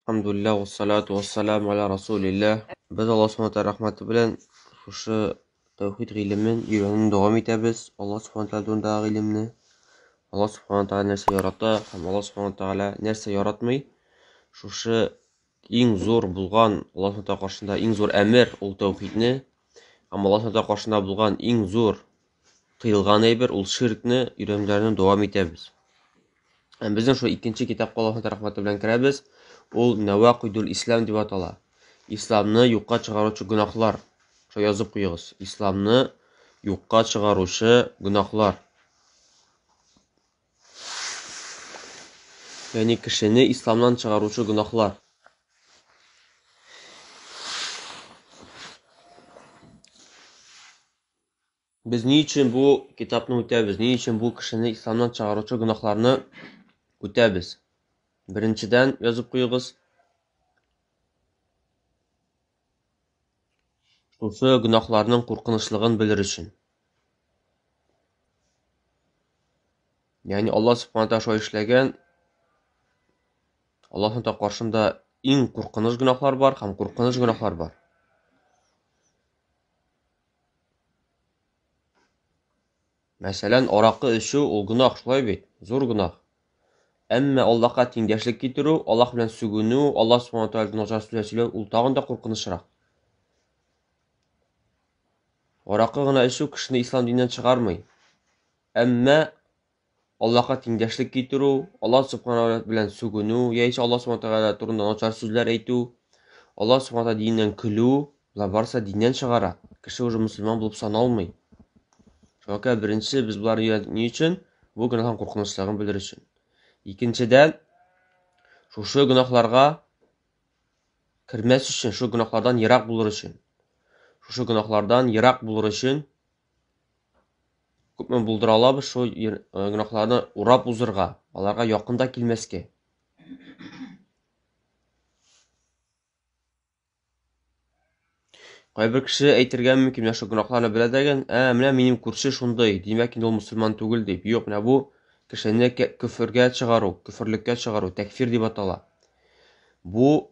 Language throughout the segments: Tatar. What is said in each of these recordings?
Alhamdulillah ve salatu ve selamu ala Resulillah. Biz Allah subhanahu wa rahmeti bilen şu tevhid ilmin yönünü devam ederiz. Allah subhanahu wa ta'ala ilimni. Allah subhanahu wa ta'ala nerse yarata, hem Allah subhanahu wa ta'ala nerse yaratmay. Şu en zor bulgan Allah subhanahu wa ta'ala karşında en zor emir ol tevhidni. Ama Allah subhanahu wa ta'ala karşında bulgan en zor tıyılgan eybir ol şirkni yönlerini devam ederiz. Hem bizden şu ikinci kitapka Allah subhanahu wa ta'ala rahmeti bilen kiremiz. Ol Nevaqidul İslam diye atala. İslamны юкка чыгаруучу гүнахлар. Şo yazıp koyuyoruz. İslamны юкка чыгаруучу гүнахлар. Yani kişini İslamdan çıgaruучу гүнахлар. Biz niçin bu kitapны үтәбез? Niçin bu kişini İslamdan çıgaruучу гүнахларны үтәбез? Birinciden yazıp koyuyoruz. Şusu günahlarının korkunçluğunu bilir için. Yani Allah subhanahu wa ta'ala işlegen Allah'ın ta karşında en korkunç günahlar var, hem korkunç günahlar var. Mesela arakı içu o günah şulay bit, zor günah. Emme Allah'a tengdeşlik getiru, Allah bilen sügünü, Allah subhanahu wa ta'ala nazar sülesiyle ul tağın da korkunçrak. Arakı gına içu kişini İslam dininden çıkarmay. Emme Allah'a tengdeşlik getiru, Allah subhanahu wa ta'ala bilen sügünü, ya ise Allah subhanahu wa ta'ala turunda nazar sözler eytu, Allah subhanahu wa ta'ala dininden külü, la varsa dinden çıkara. Kişi ucu Müslüman bulup sanalmay. Çünkü birincisi biz bunları yönettiği için bu günahın korkunçluğunu bilir için. İkinciden şu günahlarga kirmesi için, şu günahlardan yirak bulur için. Şu günahlardan yirak bulur için köpmen buldura alabız şu günahlardan urap uzurga, alarga yakında kilmeske. Kayber kişi eytirgen mümkün ya şu günahlarını bile degen, mene benim kurşu şunday, demek ki o Müslüman tugul deyip. Yok, ne bu kişini küfürge çıgaru, küfürlükке çıgaru, tekfir deyip atala. Bu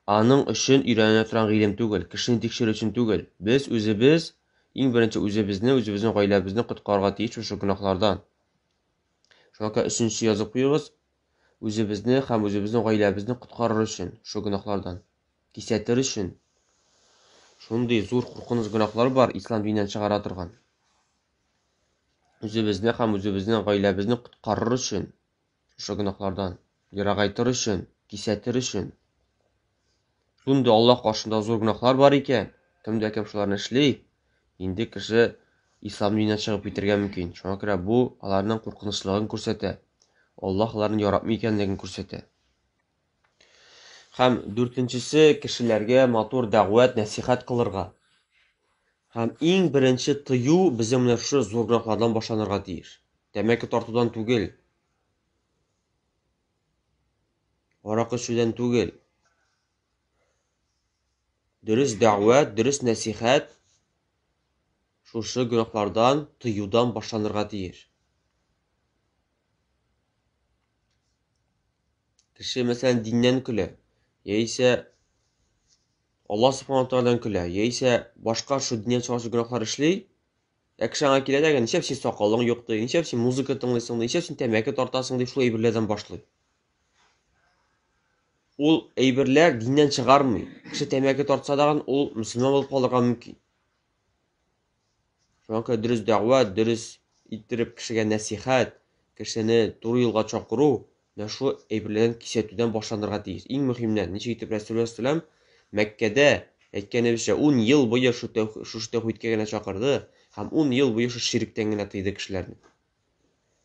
anın için ilerine turan ilim tugul, kişini tekşir için tugul. Biz özümüz, en birinci özümüzün gailemizni kutkarga teyiş şu günahlardan. Şunka üçüncü yazıp koyuyoruz. Özümüzni hem özümüzün gailemizni kutkarır için şu günahlardan. Kisetir için. Şunday zor korkunç günahlar var İslam dininden çıgara turgan. Özümüzni hem özümüzün gailemizni kutkarır için şu günahlardan. Yiragaytır için, kisetir için. Şunday Allah karşında zor günahlar var iken, kimde kim şularını işley, indi kişi İslam dininden çıgıp bitirgen mümkün. Şuna göre bu alarının korkunçluğunu korsete. Allah alarını yaratmay ekenligini korsete. Hem dörtüncüsü kişilerge matur da'vat, nasihat kılırga. Hem en birinci tıyu bizim şu zor günahlardan başlanırga deyir. Demek ki tartıdan tugel. Arakı içüden tugel. Dürüst da'vat, dürüst nasihat şu günahlardan tıyudan başlanırga deyir. Kişi mesela dinden küle, ya ise Allah subhanahu wa ta'ala'dan küle, ya ise başka şu dinden çıkarşı günahlar işley, ekşana kile degen, nişep sen sakalın yoktu, nişep sen muzika tınlısın, nişep sen temeki tartasın deyip şu eybirlerden başlay. Ol eybirler dinden çıkarmay. Kişi temeki tartsa dağın, ol Müslüman olup kalırga mümkün. Şunka dürüst da'vat, dürüst ittirip kişiye nasihat, kişini doğru yolga çakırı, şu eybirlerden kisetüden başlanırga deyiz. En mühimden, neçe gitip Resulullah sallam Mekke'de etkene bir şey 10 yıl boyu şu tevhidke gene çakırdı, hem 10 yıl boyu şu şirkten gene tıydı kişilerini.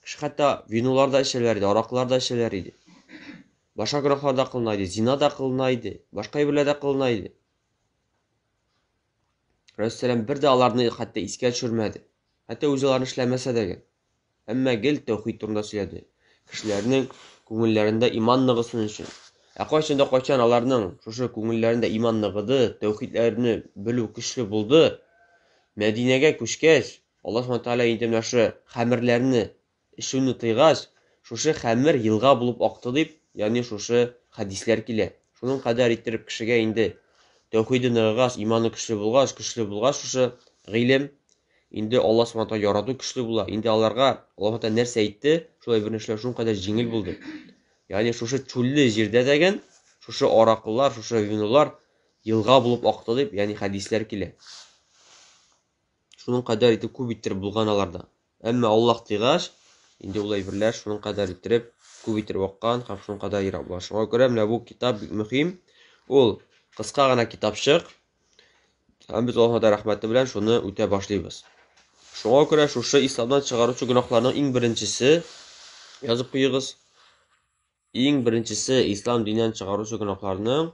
Kişi hatta vinolarda işleriydi, araklarda işleriydi. Başka günahlarda kılınaydı, zina da kılınaydı, başka eybirlerde kılınaydı. Resulullah bir de alarını hatta iske çürmedi. Hatta özülerini işlemese degen. Ama gel tevhid turunda söyledi. Kişilerinin көңілләрендә иманлыгысын өчен. Кайчан аларның шушы күңелләрендә иманлыгыды, тәүхидләрне белү көчле булды. Мәдинәгә күчкәч, Аллаһ Субхаһу Тәгалә инде менә шу хәмерләрне ишүне тыйгач, шушы хәмер елга булып акты дип, ягъни шушы хадисләр килә. Шуның кадәр иттереп кешегә инде тәүхиде ныгыгач, иманы көчле булгач, шушы гыйлем инде Аллаһ Субханаһу ва Тааля ярату көчле була. Инде аларга Аллаһ Тааля нәрсә әйтте, шулай бер эшләү шуның кадәр җиңел булды. Ягъни шушы чүлле җирдә дәгән, шушы аракылар, шушы винулар елга булып акты дип, ягъни хәдисләр килә. Шуның кадәр итеп күп иттереп булган аларда. Әмма Аллаһ тыйгач, инде ул әйберләр шуның кадәр иттереп күп иттереп аккан, һәм шуның кадәр ерак була. Шуңа күрә менә бу китап бик мөһим. Ул кыска гына китапчык. Һәм без Аллаһның рәхмәте белән шуны үтә башлыйбыз. Шуңа күрә шушы исламдан чыгаручы гөнаһларның иң беренчесе язып куегыз. Иң беренчесе ислам диненнән чыгаручы гөнаһларның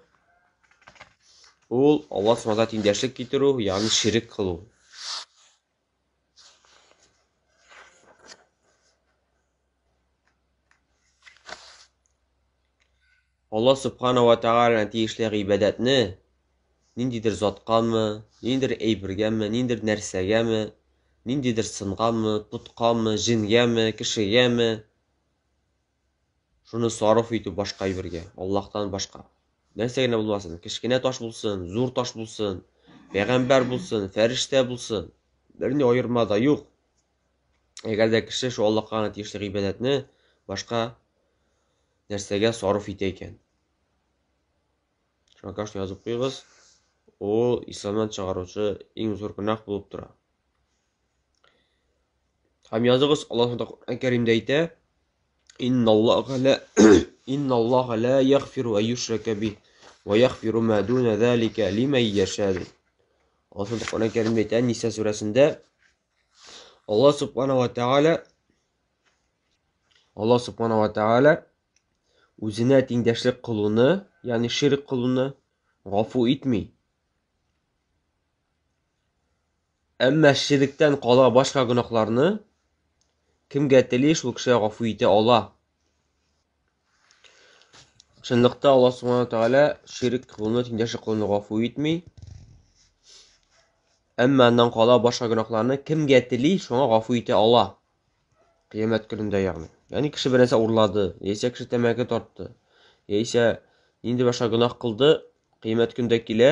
ул Аллаһ Субханаһу тиңдәшлек китерү, ягъни ширк кылу. Аллаһ Субханаһу ва Тааля тиешле гыйбадәтне ниндидер заткамы, ниндидер әйбергәме, ниндидер нәрсәгәме, ниндидер сынгамы, путкамы, җингәме, кешегәме, шуны сарыф итү башка әйбергә, Аллаһтан башка. Нәрсә генә булмасын, кечкенә таш булсын, зур таш булсын, пәйгамбәр булсын, фәрештә булсын, берни аерма да юк. Әгәр дә кеше шу Аллаһка тиешле гыйбадәтне башка нәрсәгә сарыф итә икән. Шуңа каршы язып куегыз. Ул исламдан чыгаручы иң зур гөнаһ булып тора. Һәм языгыз, Аллаһ Куръан Кәримдә әйтә: Инналлаһа ла яғфиру ан юшрака бих ва яғфиру ма дуна залика лиман яша. Аллаһ Куръан Кәримдә әйтә, Ниса сүрәсендә Аллаһ Субханаһу ва Тааля үзенә тиңдәшлек кылуны, ягъни ширк кылуны гафу итми. Әмма ширктән кала башка гөнаһларны кемгә тели, шул кешегә гафу итә ала. Чынлыкта Аллаһ Субханаһу ва Тааля ширк кылуны, тиңдәшлек кылуны гафу итми. Әмма аннан кала башка гөнаһларны кемгә тели, шуңа гафу итә ала. Кыямәт көнендә ягъни. Ягъни кеше бер нәрсә урлады, яисә кеше тәмәке тартты, яисә инде башка гөнаһ кылды, кыямәт көндә килә.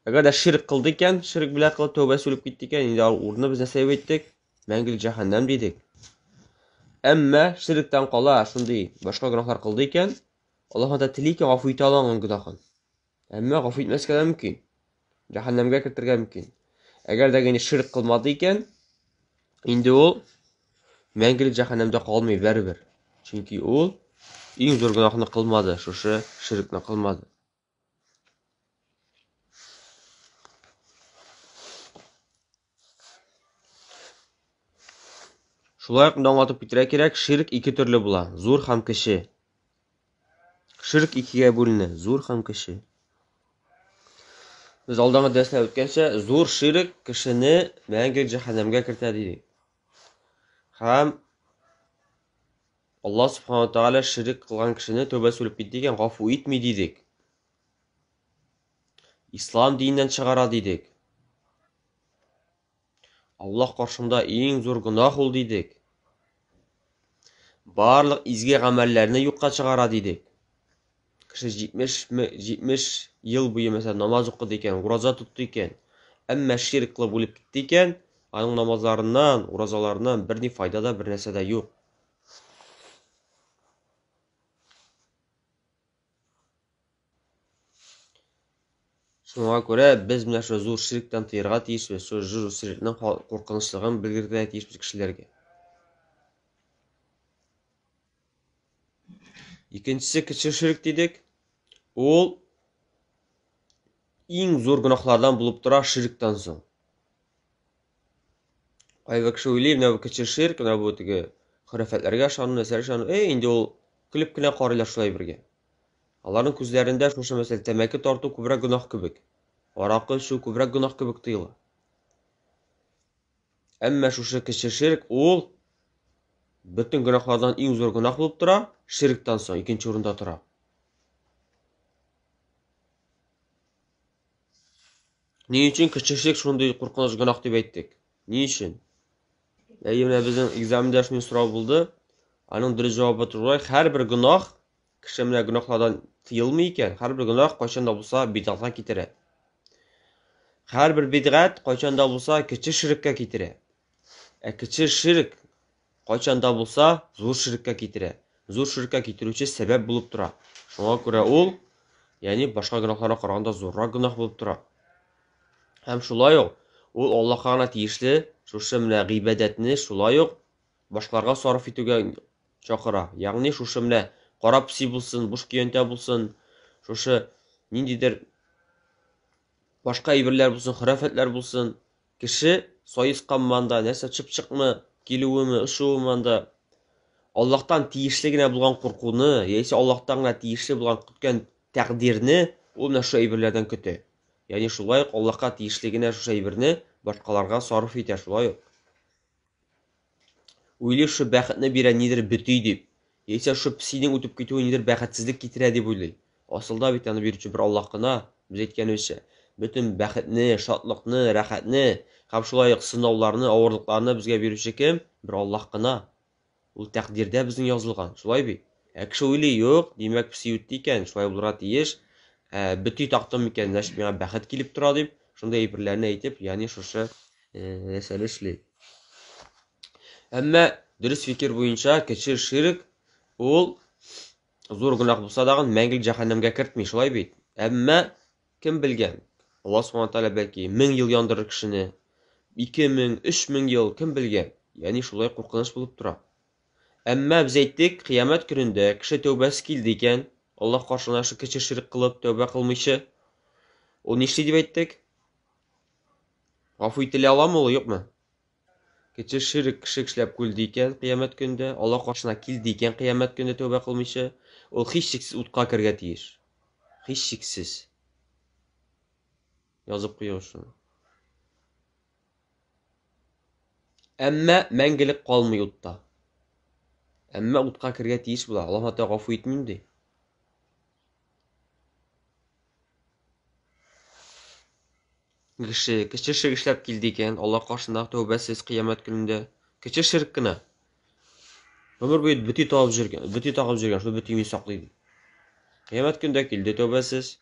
Әгәр дә ширк кылды икән, ширк белән кылып тәүбә сүлеп китте икән, инде урыны без нәрсә әйттек? Мәңгелек җәһәннәм дидек. Әмма ширктән кала шундый башка гөнаһлар кылды икән, Аллаһ да тели икән гафу итә алган гөнаһын. Әмма гафу итмәскә дә мөмкин. Җәһәннәмгә кертергә мөмкин. Әгәр дә генә ширк кылмады икән, инде ул мәңгелек җәһәннәмдә калмый бәрбер. Чөнки ул иң зур гөнаһны кылмады, шушы ширкне кылмады. Шулай ук аңлатып китәргә кирәк, ширк ике төрле була, зур һәм кече. Ширк икегә бүленә, зур һәм кече. Без алдагы дәрестә үткәнчә, зур ширк кешене мәңгелек җәһәннәмгә кертә дидек. Һәм Аллаһ Субханаһу ва Тааля ширк кылган кешене тәүбә сүлеп китте икән, гафу итми дидек. Ислам диненнән чыгара дидек. Аллаһ каршында иң зур гөнаһ ул дидек. Барлык изге гамәлләрне юкка чыгара дидек. Кеше 70 ел буе мәсәлән намаз укыды икән, ураза тутты икән, әмма ширк кылып үлеп китте икән, аның намазларыннан, уразаларыннан берни файда да, бер нәрсә дә юк. Шуңа күрә без менә шу зур ширктән тыярга тиешбез, шу зур ширкнең куркынычлыгын белгертергә тиешбез кешеләргә. Икенчесе кече ширк дидек. Ул иң зур гөнаһлардан булып тора ширктән соң. Кайбер кеше уйлый, менә бу кече ширк, менә бу теге хөрәфәтләргә ышану, нәрсәгә ышану, инде ул көлеп кенә карыйлар шулай бергә. Аларның күзләрендә шушы мәсәлә тәмәке тарту күбрәк гөнаһ кебек, аракы эчү күбрәк гөнаһ кебек тоела. Әмма шушы кече ширк ул бөтен гөнаһлардан иң зур гөнаһ булып тора, ширктән соң икенче урында тора. Ни өчен кече ширк шундый куркыныч гөнаһ дип әйттек? Ни өчен? Менә безнең экзамендә шундый сорау булды. Аның дөрес җавабы туры, һәрбер гөнаһ, кеше менә гөнаһлардан тыелмый икән. Һәрбер гөнаһ кайчан да булса бидгатка китерә. Һәрбер бидгат кайчан да булса кече ширккә китерә. Кече ширк кайчан да булса зур ширккә китерә. Зур ширккә китерүче сәбәп булып тора. Шуңа күрә ул, ягъни башка гөнаһларга караганда зуррак гөнаһ булып тора. Һәм шулай ук ул Аллаһка гына тиешле шушы менә гыйбадәтне шулай ук башкаларга сарыф итүгә чакыра. Ягъни шушы менә карап си булсын, буш көянтә булсын, шушы ниндидер башка әйберләр булсын, хөрәфәтләр булсын, кеше сайысканманда, нәрсә чыпчыкмы, килүеме, ышуымында Аллаһтан тиешле генә булган куркуны, яисә Аллаһтан гына тиешле булган көткән тәкъдирне ул менә шу әйберләрдән көтә. Ягъни шулай ук Аллаһка тиешле генә шу әйберне башкаларга сарыф итә шулай ук. Уйлый шу бәхетне бирә нидер бөтөй дип, яисә шу псинең үтеп китүе нидер бәхетсезлек китерә дип уйлый. Асылда бит аны бирүче бер Аллаһ кына, без әйткәнебезчә, бөтен бәхетне, шатлыкны, рәхәтне һәм шулай ук сынауларны, авырлыкларны безгә бирүче кем? Бер Аллаһ кына. Ул тәкъдирдә безнең язылган, шулай бит. Кеше уйлый, юк, димәк пси үтте икән, шулай булырга тиеш. Бөтөй тактым икән, значит миңа бәхет килеп тора дип, шундай әйберләрне әйтеп, ягъни шушы нәрсәне эшли. Әмма дөрес фикер буенча кече ширк ул зур гөнаһ булса да мәңгелек җәһәннәмгә кертми, шулай бит. Әмма кем белгән? Аллаһ Субхаһу Тәгалә бәлки 1000 ел яндырыр кешене, 2000, 3000 ел, кем белгән? Ягъни шулай куркыныч булып тора. Әмма без әйттек, кыямәт көнендә кеше тәүбәсе килде икән, Аллаһ каршына шу кече ширк кылып тәүбә кылмыйчы, ул нишли дип әйттек? Гафу ителә аламы ул, юкмы? Кече ширк кеше эшләп күлде икән кыямәт көндә, Аллаһ каршына килде икән кыямәт көндә тәүбә кылмыйчы, ул һичшиксез утка кергә тиеш. Һичшиксез. Язып куйыгыз шуны. Әмма мәңгелек калмый утта. Әмма утка кергә тиеш була. Аллаһ Тәгалә гафу итмим ди. Кече ширк эшләп килде икән, Аллаһ каршында тәүбәсез кыямәт көнендә. Кече ширк кына. Ömür boyu bötü tağıp жүрген, шул бөтүйне саклый. Кыямәт көндә килде тәүбәсез.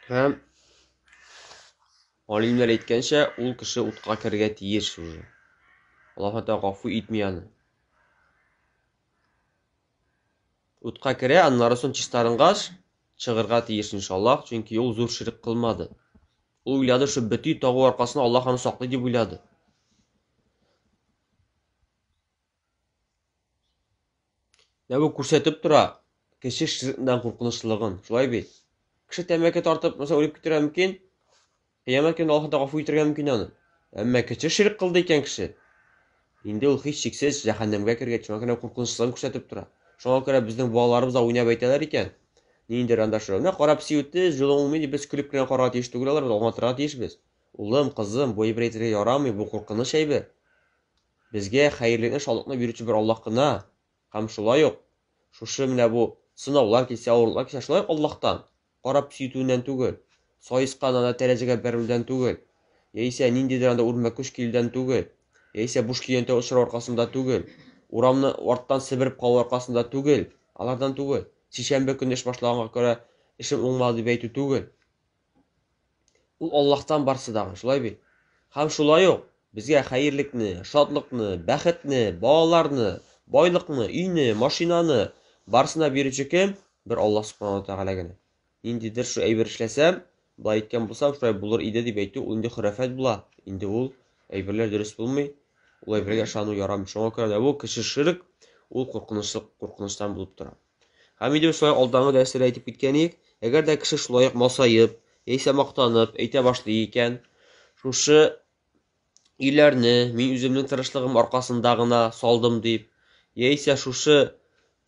Һәм алимнәр әйткәнчә, ул кеше утка кергә тиеш уже. Аллаһ Тәгалә гафу итми аны. Утка керә, аннары соң чистарынгаш чыгырга тиеш иншаллах, чөнки ул зур ширк кылмады. Ул уйлады, шу бөтү тагу аркасында Аллаһ аны саклый дип уйлады. Бу күрсәтеп тора кеше ширктән куркынычлыгын, шулай бит. Кеше тәмәке тартып, мәсәлән, үлеп китәргә мөмкин. Кыямәт көндә Аллаһ Тәгалә гафу итәргә мөмкин аны. Әмма кеше ширк кылды икән кеше. Инде ул һичшиксез җәһәннәмгә кергән, шуңа куркынычлыгын күрсәтеп тора. Шуңа күрә безнең балаларыбыз да уйнап әйтәләр икән. Ниндер анда шулай. Менә карап сиүтте, җылымый дип без көлеп кенә карарга тиеш түгел, алар аңлатырга тиешбез. Улым, кызым, бу әйбер әйтергә ярамый, бу куркыныч әйбер. Безгә хәерлекне, шатлыкны бирүче бер Аллаһ кына. Һәм шулай ук шушы менә бу сынаулар килсә, авырлыклар килсә, шулай Аллаһтан карап сиүтүеннән түгел, сайыскан ана тәрәҗәгә бәрелүдән түгел, яисә ниндидер анда үрмә күш килүдән түгел, яисә буш көянтә очрау аркасында түгел, урамны арттан себереп калу аркасында түгел, алардан түгел. Сишәмбе көнне эш башлаганга күрә эшем уңмады дип әйтү түгел. Ул Аллаһтан барсы дагы, шулай бит. Һәм шулай ук безгә хәерлекне, шатлыкны, бәхетне, балаларны, байлыкны, өйне, машинаны барсына бирүче кем? Бер Аллаһ Субханаһу Тәгалә генә. Ниндидер шу әйбер эшләсәм, булай әйткән булсам, шулай булыр иде дип әйтү, ул инде хөрәфәт була. Инде ул әйберләр дөрес булмый. Ул әйбергә ышану ярамый. Шуңа күрә дә бу кеше ширк, ул куркынычлыктан булып тора. Һәм инде шулай алдагы дәресләрдә әйтеп киткән идек, әгәр дә кеше шулай масаеп, яисә мактанып, әйтә башлый икән, шушы өйләрне мин үземнең тырышлыгым аркасында гына салдым дип, яисә шушы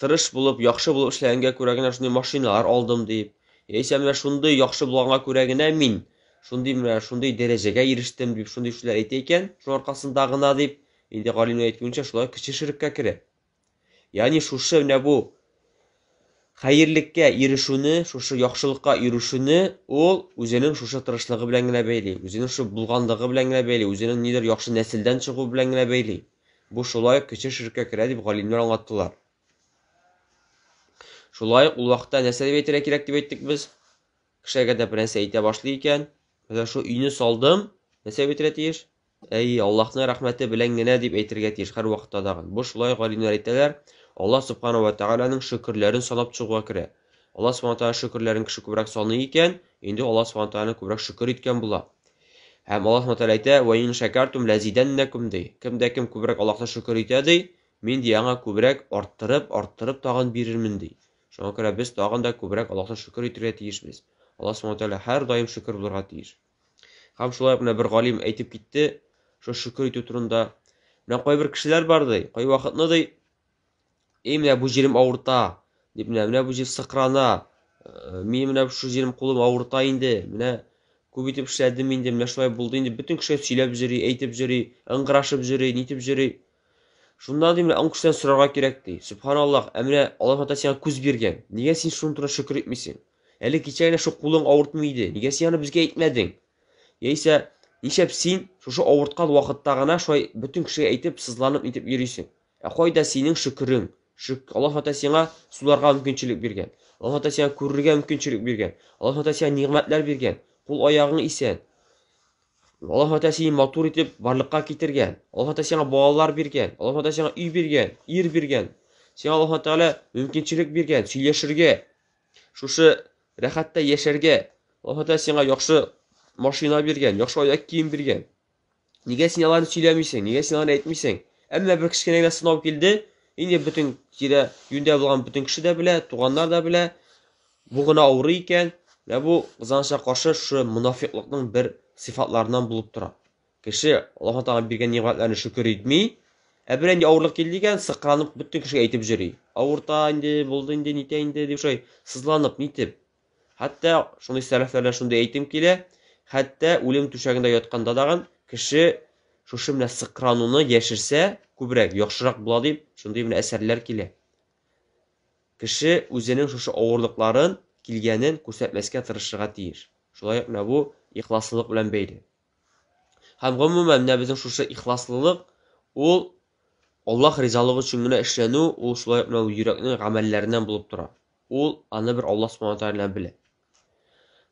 тырыш булып, яхшы булып эшләгәнгә күрә генә шундый машиналар алдым дип, яисә менә шундый яхшы булганга күрә генә мин шундый дәрәҗәгә ирештем дип, шундый эшләр әйтә икән, шуның аркасында гына дип, инде галимнәр әйткәнчә, шулай кеше ширккә керә. Ягъни шушы менә бу хәерлеккә ирешүне, шушы яхшылыкка ирешүне ул үзенең шушы тырышлыгы белән генә бәйли, үзенең шу булганлыгы белән генә бәйли, үзенең нидер яхшы нәселдән чыгу белән генә бәйли. Бу шулай кеше ширккә керә дип галимнәр аңлаттылар. Шулай ул вакытта нәрсә дип әйтергә кирәк дип әйттек без? Кеше әгәр дә бернәрсә әйтә башлый икән, менә шу өйне салдым, нәрсә әйтергә тиеш? Әй, Аллаһның рәхмәте белән генә дип әйтергә тиеш һәр вакытта дагы. Бу шулай галимнәр әйтәләр. Аллаһ Субханаһу ва Тааляның шөкерләрен санап чыгуга керә. Аллаһ Субханаһу ва Тааля шөкерләрен кеше күбрәк саный икән, инде Аллаһ Субханаһу ва Тааляны күбрәк шөкер иткән була. Һәм Аллаһ Субханаһу ва Тааля әйтә: "Ва ин шакартум лазиданнакум" ди. Кемдә кем күбрәк Аллаһка шөкер итә ди, мин яңа күбрәк арттырып тагын бирермен ди. Шуңа күрә без тагын да күбрәк Аллаһка шөкер итәргә тиешбез. Аллаһ Субханаһу ва Тааля һәр даим шөкер булырга тиеш. Һәм шулай менә бер галим әйтеп китте, шу шөкер итү турында. Менә кайбер кешеләр бар ди, кай вакытны ди, менә бу җирем авырта, дип менә бу җир сыкрана, мин менә шу җирем кулым авырта инде, менә күп итеп эшләдем инде, менә шулай булды инде, бөтен кешегә сөйләп җыри, әйтеп җыри, ыңгырашып җыри, нитеп җыри. Шуннан ди менә ул кешедән сорарга кирәк ди. Субханаллаһ, менә Аллаһ Тәгалә сиңа күз биргән. Нигә син шуның турында шөкер итмисең? Әле кичә генә шу кулың авыртмый иде. Нигә син аны безгә әйтмәдең? Яисә нишәп син шушы авырткан вакытта гына шулай бөтен кешегә әйтеп, сызланып итеп йөрисең? Кайда синең шөкерең? Аллаһ Тәгалә сиңа суларга мөмкинчелек биргән. Аллаһ Тәгалә сиңа күрергә мөмкинчелек биргән. Аллаһ Тәгалә сиңа нигъмәтләр биргән. Кул аягың исән. Аллаһ Тәгалә сине матур итеп барлыкка китергән. Аллаһ Тәгалә сиңа балалар биргән. Аллаһ Тәгалә сиңа үй биргән, ир биргән. Сиңа Аллаһ Тәгалә мөмкинчелек биргән, сөйләшергә, шушы рәхәттә яшәргә. Аллаһ Тәгалә сиңа яхшы машина биргән, яхшы аяк кием биргән. Нигә син аларны сөйләмисең? Нигә син аларны әйтмисең? Әмма бер кечкенә генә сынау килде, инде бөтен тирә юндә булган бөтен кеше дә белә, туганнар да белә. Бу гына авырый икән, менә бу кызганычка каршы шу мунафиклыкның бер сыйфатларыннан булып тора. Кеше Аллаһ Тәгалә биргән нигъмәтләрне шөкер итми, бер инде авырлык килде икән, сыкранып бөтен кешегә әйтеп җыри. Авырта инде, булды инде, нитә инде дип шулай сызланып нитеп. Хәтта шундый сәләфләрдән шундый әйтем килә, хәтта үлем түшәгендә ятканда дагы кеше шушы менә сыкрануны яшерсә, күбрәк яхшырак була дип, шундый менә әсәрләр килә. Кеше үзенең шушы авырлыкларын килгәнен күрсәтмәскә тырышырга тиеш. Шулай ук менә бу ихласлылык белән бәйле. Һәм гомумән менә безнең шушы ихласлылык ул Аллаһ ризалыгы өчен генә эшләнү, ул шулай ук менә йөрәкнең гамәлләреннән булып тора. Ул аны бер Аллаһ Субханаһу ва Тааля белә.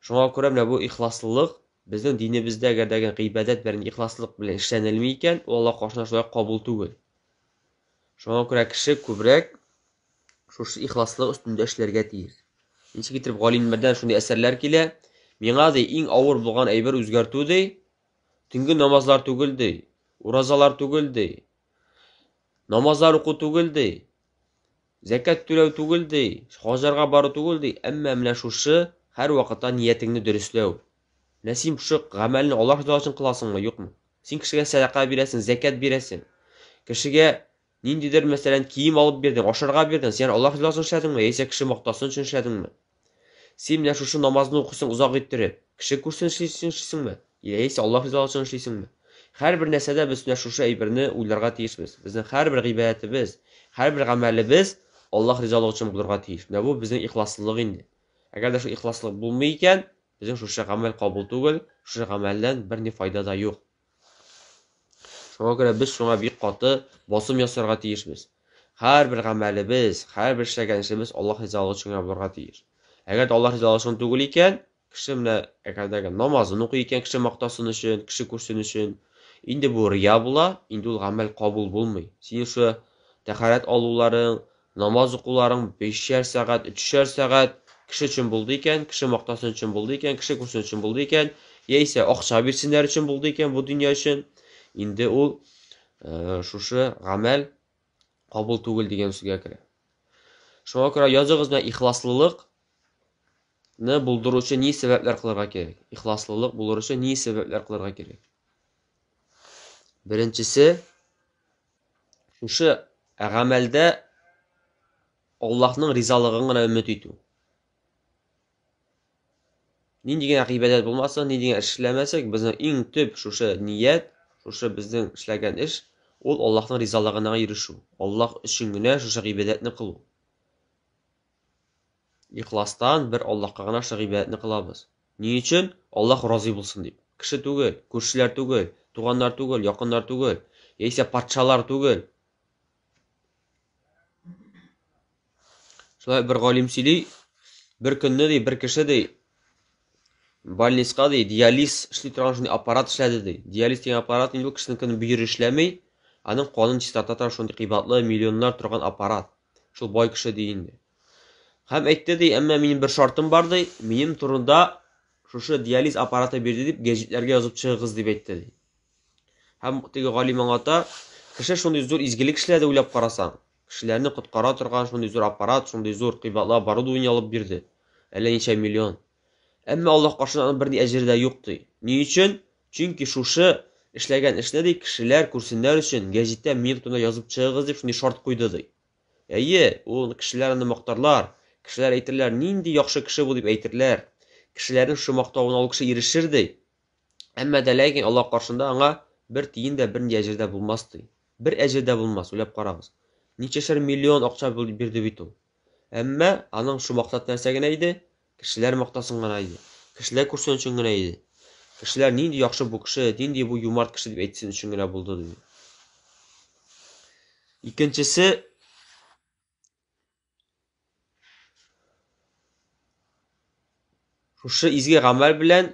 Шуңа күрә менә бу ихласлылык безнең динебездә әгәрдәге гыйбадәт белән ихласлык белән эшләнелми икән, ул Аллаһ каршына шулай кабул түгел. Шуңа күрә кеше күбрәк шушы ихласлык өстендә эшләргә тиеш. Ничек итеп галимнәрдән шундый әсәрләр килә? Миңа ди иң авыр булган әйбер үзгәртү ди, төнге намазлар түгел ди, уразалар түгел ди, намазлар уку түгел ди, закат түләү түгел ди, хаҗарга бару түгел ди, әмма менә шушы һәр вакытта ниятеңне дөрестләү. Менә син шу гамәлне Аллаһ ризалыгы өчен кыласыңмы, юкмы? Син кешегә садака бирәсең, закат бирәсең. Кешегә ниндидер мәсәлән кием алып бирдең, ашарга бирдең, син Аллаһ ризалыгы өчен эшләдеңме, яисә кеше мактасын өчен эшләдеңме? Син менә шушы намазны укысың узак иттереп, кеше күрсен өчен эшлисеңме, яисә Аллаһ ризалыгы өчен эшлисеңме? Һәрбер нәрсәдә без менә шушы әйберне уйларга тиешбез. Безнең һәрбер гыйбадәтебез, һәрбер гамәлебез Аллаһ ризалыгы өчен булырга тиеш. Менә бу безнең ихласлылык инде. Әгәр дә шу ихласлык булмый икән, безнең шушы гамәл кабул түгел, шушы гамәлдән бер ни файда да юк. Шуңа күрә без шуңа бик каты басым ясарга тиешбез. Һәрбер гамәлебез, һәрбер эшләгән эшебез Аллаһ ризалыгы өчен булырга тиеш. Әгәр дә Аллаһ ризалыгы өчен түгел икән, кеше менә әгәр дә намазын укый икән, кеше мактасын өчен, кеше күрсен өчен, инде бу рия була, инде ул гамәл кабул булмый. Син шу тәһарәт алуларың, намаз укуларың 5 сәгать, 3 сәгать кеше өчен булды икән, кеше мактасын өчен булды икән, кеше күрсен өчен булды икән, яисә акча бирсеннәр өчен булды икән бу дөнья өчен, инде ул шушы гамәл кабул түгел дигән сүзгә керә. Шуңа күрә языгыз менә ихласлылыкны булдыру өчен ни сәбәпләр кылырга кирәк? Ихласлылык булыр өчен ни сәбәпләр кылырга кирәк? Беренчесе, шушы гамәлдә Аллаһның ризалыгын гына өмет итү. Нинди генә гыйбадәт булмасын, нинди генә эшләмәсәк, безнең иң төп шушы ният, шушы безнең эшләгән эш, ул Аллаһның ризалыгына ирешү. Аллаһ өчен генә шушы гыйбадәтне кылу. Ихластан бер Аллаһка гына шушы гыйбадәтне кылабыз. Ни өчен? Аллаһ разый булсын дип. Кеше түгел, күршеләр түгел, туганнар түгел, якыннар түгел, яисә патшалар түгел. Şulay bir galim söyley, bir künde dey, bir kişi dey, больницка dey, dializ işli turgan şunday aparat işledi dey. Dializ degan aparat indi bu kişinin büyürü işlemey, aның qanın чистотата şunday kıybatlı milyonlar turgan aparat. Şul boy kişi deyindi. Hem aytdi dey, "Әмма минем bir şartım бар dey, минем турында şuşu dializ aparatı berdi" dip gazetlerge yazıp чыгыгыз дип әйтте dey. Hem tege galim аңлата, кеше şunday zor izgilik işledi uylап карасаң. Кешеләрне коткара торган шундый зур аппарат, шундый зур кыйбатлы оборудование алып бирде. Әллә ничә миллион. Әмма Аллаһ каршында бер ни әҗере дә юк ди. Ни өчен? Чөнки шушы эшләгән эшне ди кешеләр күрсеннәр өчен гәҗиттә минем турында язып чыгыгыз дип шундый шарт куйды ди. Әйе, ул кешеләр аны мактарлар. Кешеләр әйтерләр, нинди яхшы кеше бу дип әйтерләр. Кешеләрнең шу мактавына ул кеше ирешер ди. Әмма дә ләкин Аллаһ каршында аңа bir tiyin de bir әҗер дә булмас ди. Bir әҗер дә булмас, уйлап карагыз. Ничәшәр миллион акча бирде бит ул. Әмма аның шу мактат нәрсә генә иде? Кешеләр мактасын гына иде. Кешеләр күрсен өчен генә иде. Кешеләр нинди яхшы бу кеше, нинди бу юмарт кеше дип әйтсен өчен генә булды ди. Икенчесе шушы изге гамәл белән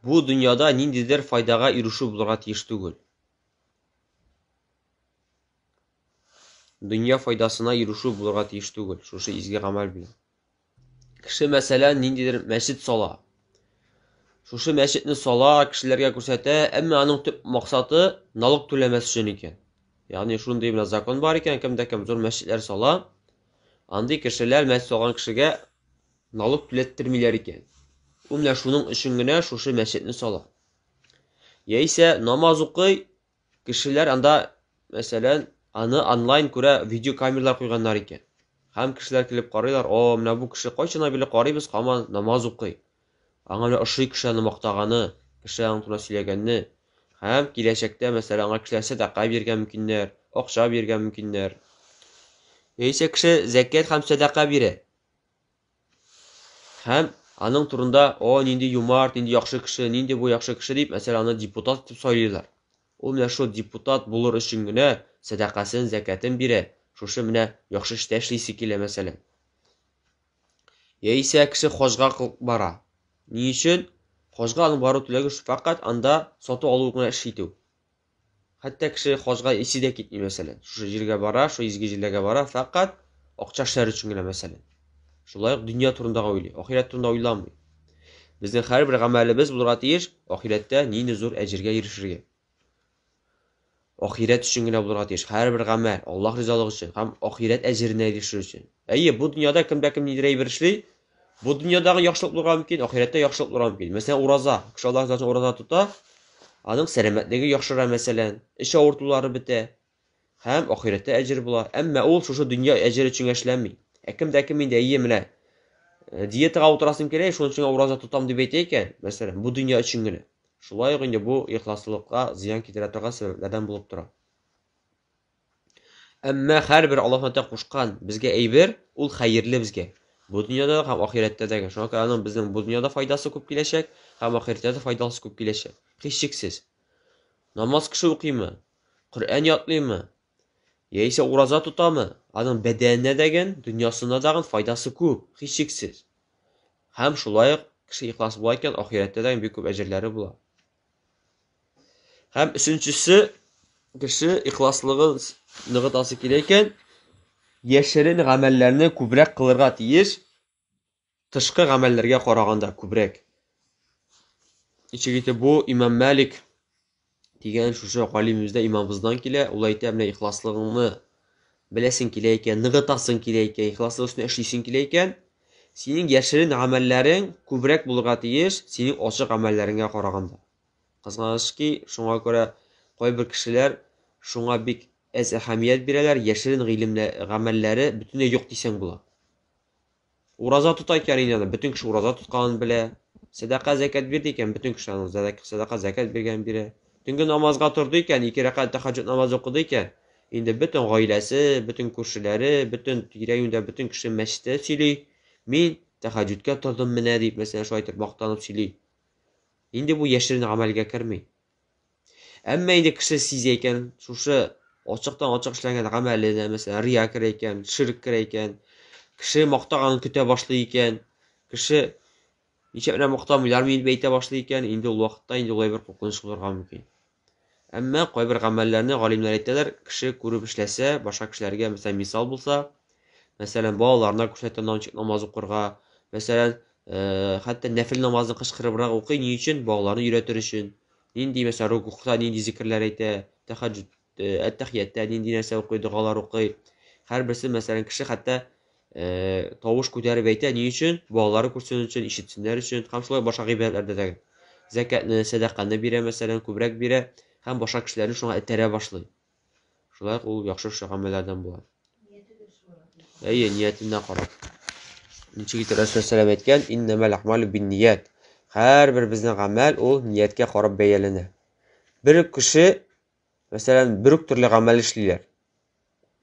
bu dünyada nindidir faydaga erişu bulurga tiyiş түгел. Dünya faydasına erişu bulurga tiyiş түгел. Şuşu izgi gamel bilen. Kişi mesela nindidir meşit sala. Şuşu meşitni sala kişilerge күрсәтә, әмма аның төп максаты налык түләмәс өчен икән. Ягъни шундый бер закон бар икән, кемдә кем зур мәчетләр сала, андый кешеләр мәчет салган кешегә налык түләттермиләр икән. Ул менә шуның өчен генә шушы мәчетне сала. Яисә намаз укый, кешеләр анда, мәсәлән, аны онлайн күрә видео камералар куйганнар икән. Һәм кешеләр килеп карыйлар, "О, менә бу кеше кайчан биле карыйбыз, һаман намаз укый." Аңа менә ошый кешене мактаганы, кеше аның турында сөйләгәнне, һәм киләчәктә мәсәлән аңа кешеләр садака биргән мөмкиннәр, акча биргән мөмкиннәр. Яисә кеше закат һәм садака бирә. Һәм аның турында, "О, нинди юмарт, нинди яхшы кеше, нинди бу яхшы кеше" дип, мәсәлән, аны депутат дип сайлыйлар. Ул менә шу депутат булыр өчен генә садакасын, закатын бирә. Шушы менә яхшы эштә эшлисе килә мәсәлән. Яисә кеше хаҗга бара. Ни өчен? Хаҗга аның бару теләге фақат анда сату алу гына эш итү. Хәтта кеше хаҗга исе дә китми мәсәлән. Шушы җиргә бара, шу изге җирләргә бара, фақат акча эшләр өчен генә мәсәлән. Шулай ук дөнья турында уйлый, ахират турында уйламый. Безнең һәрбер гамәлебез булырга тиеш ахирәттә нинди зур әҗергә ирешергә. Ахират өчен генә булырга тиеш һәрбер гамәл Аллаһ ризалыгы өчен һәм ахират әҗеренә ирешер өчен. Әйе, бу дөньяда кемдә кем нидер әйбер эшли, бу дөньядагы яхшылык булырга мөмкин, ахирәттә яхшылык булырга мөмкин. Мәсәлән, ураза, кеше Аллаһ ризалыгы өчен ураза тота, аның сәламәтлеге яхшыра мәсәлән, эш авыртулары бетә һәм ахирәттә әҗер була. Әмма ул шушы дөнья әҗере өчен эшләми. Кемдә кем инде әйе менә диетага утырасым килә, шуның өчен ураза тотам дип әйтә икән, мәсәлән, бу дөнья өчен генә. Шулай ук инде бу ихласлыкка зыян китерә торган сәбәпләрдән булып тора. Әмма һәрбер Аллаһ Тәгалә кушкан безгә әйбер, ул хәерле безгә. Бу дөньяда һәм ахирәттә дә. Шуңа күрә аның безнең бу дөньяда файдасы күп киләчәк, һәм ахирәттә дә файдасы күп киләчәк. Һичшиксез. Намаз кеше укыймы? Коръән ятлыймы? Яисә ураза тотамы? Аның бәдәненә дәгән, дөньясына даган файдасы күп, һичшиксез. Һәм шулай ук кеше ихлас була икән, ахирәттә дә бик күп әҗерләре була. Һәм өченчесе, кеше ихласлыгын ныгытасы килә икән, яшерен гамәлләрне күбрәк кылырга тиеш, тышкы гамәлләргә караганда күбрәк. Ичегите бу Имам Малик дигән шушы галимебездә имамыбыздан килә, ул әйтә, менә ихласлыгыңны беләсең килә икән, ныгытасың килә икән, ихласлык өстенә эшлисең килә икән, синең яшерен гамәлләрең күбрәк булырга тиеш, синең ачык гамәлләреңгә караганда. Кызганычки, шуңа күрә кайбер кешеләр шуңа бик әз әһәмият бирәләр, яшерен гамәлләре бөтенләй юк дисәң була. Ураза тота икән инде, бөтен кеше ураза тотканын белә. Садака, закат бирде икән, бөтен кеше аның садака, закат биргән бирә. Төнге намазга торды икән, 2 рәкать тәһаҗҗүд намазы укыды икән. Инде бөтен гаиләсе, бөтен күршеләре, бөтен тирә-юньдә бөтен кеше мәчеттә сөйли. Мин тәһаҗҗүдкә тордым менә дип, мәсәлән, шулай итеп мактанып сөйли. Инде бу яшерен гамәлгә керми. Әмма инде кеше сизә икән, шушы ачыктан-ачык эшләнгән гамәленә, мәсәлән, рия керә икән, ширк керә икән, кеше мактаганын көтә башлый икән, кеше ничә менә мактамыйлар дип әйтә башлый икән, инде ул вакытта инде улай бер куркыныч булырга мөмкин. Әмма кайбер гамәлләрне галимнәр әйтәләр, кеше күреп эшләсә, башка кешеләргә мәсәлән мисал булса, мәсәлән, балаларына күрсәтә намаз укырга, мәсәлән, хәтта нәфил намазны кычкырыбрак укый, ни өчен? Балаларны өйрәтер өчен. Нинди мәсәлән рукухта нинди зикрләр әйтә, тәһаҗҗүд, әт-тахиятта нинди нәрсә укый, дугалар укый. Һәрберсе мәсәлән кеше хәтта тавыш күтәреп әйтә, ни өчен? Балалары күрсен өчен, ишетсеннәр өчен, һәм шулай башка гыйбадәтләрдә дә. Закатны, садаканы бирә, мәсәлән, күбрәк бирә, һәм башка кешеләрне шуңа этәрә башлый. Шулай ул яхшы гамәлләрдән була. Әйе, ниятенә карап. Ничек итеп Рәсүл сәлам әйткән, иннамал ахмалу бинният. Һәрбер безнең гамәл ул нияткә карап бәяләнә. Бер кеше, мәсәлән, бер үк төрле гамәл эшлиләр.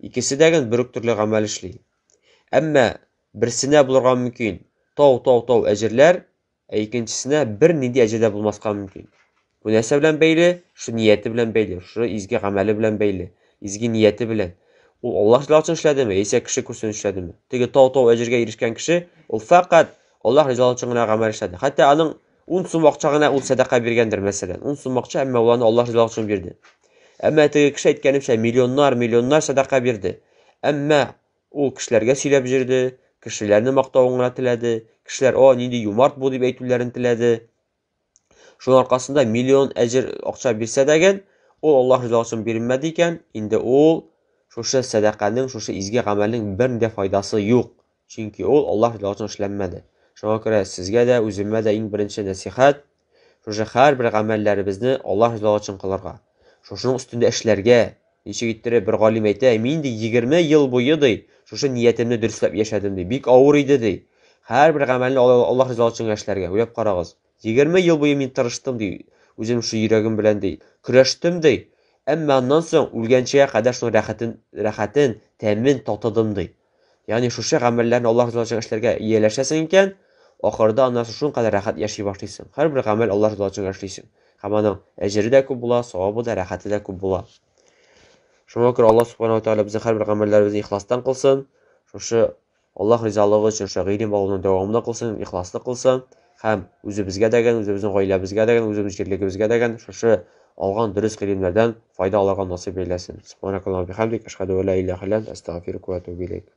Икесе дә бер үк төрле гамәл эшли. Әмма берсенә булырга мөмкин тау әҗерләр, икенчесенә бер нинди әҗердә булмаска мөмкин. Бу нәрсә белән бәйле? Шу нияте белән бәйле, шу изге гамәле белән бәйле, изге нияте белән. Ул Аллаһ ризалыгы өчен эшләдеме, яисә кеше күрсен эшләдеме? Теге тау әҗергә ирешкән кеше, ул фақат Аллаһ ризалыгы өчен генә гамәл эшләде. Хәтта аның 10 сум акча гына ул садака биргәндер, мәсәлән. 10 сум акча, әмма ул аны Аллаһ ризалыгы өчен бирде. Әмма теге кеше әйткәнемчә миллионнар садака бирде. Әмма ул кешеләргә сөйләп җирде, кешеләрне мактавын гына теләде, кешеләр, "О, нинди юмарт бу" дип әйтүләрен теләде. Шуның аркасында миллион әҗер акча бирсә дәгән, ул Аллаһ ризалыгы өчен бирмәде икән, инде ул шушы садаканың, шушы изге гамәлнең бер дә файдасы юк. Чөнки ул Аллаһ ризалыгы өчен эшләнмәде. Шуңа күрә сезгә дә, үземә дә иң беренче насихат, шушы һәрбер гамәлләребезне Аллаһ ризалыгы өчен кылырга. Шушының үстендә эшләргә. Ничек иттереп бер галим әйтә, мин ди 20 ел буе ди, шушы ниятемне дөресләп яшәдем ди. Бик авыр иде ди. Һәрбер гамәлне Аллаһ ризалыгы өчен эшләргә. Уйлап карагыз. 20 ел буе мин тырыштым ди, үзем шу йөрәгем белән ди, көрәштем ди. Әмма аннан соң үлгәнчегә кадәр шуның рәхәтен, тәмен татыдым ди. Ягъни шушы гамәлләрне Аллаһ ризалыгы өчен эшләргә ияләшәсең икән, ахырда аннан соң шуның кадәр рәхәт яши башлыйсың. Һәрбер гамәл Аллаһ ризалыгы өчен эшлисең. Һәм аның әҗере дә күп була, савабы да, рәхәте дә күп була. Шуңа күрә Аллаһ субханаһу ва тааля безнең һәрбер гамәлләребезне ихластан кылсын. Шушы Аллаһ ризалыгы өчен шу гыйлем алуның дәвамын кылсын, ихласлы кылсын. Һәм үзебезгә дәгән, үзебезнең гаиләбезгә дәгән, үзебезнең җирлегебезгә дәгән шушы алган дөрес гыйлемнәрдән файда алырга насыйп әйләсен. Субханакаллаһумма бихамдик, ашһаду ан ла илаһа илля анта, астагфирука ва атубу илейк.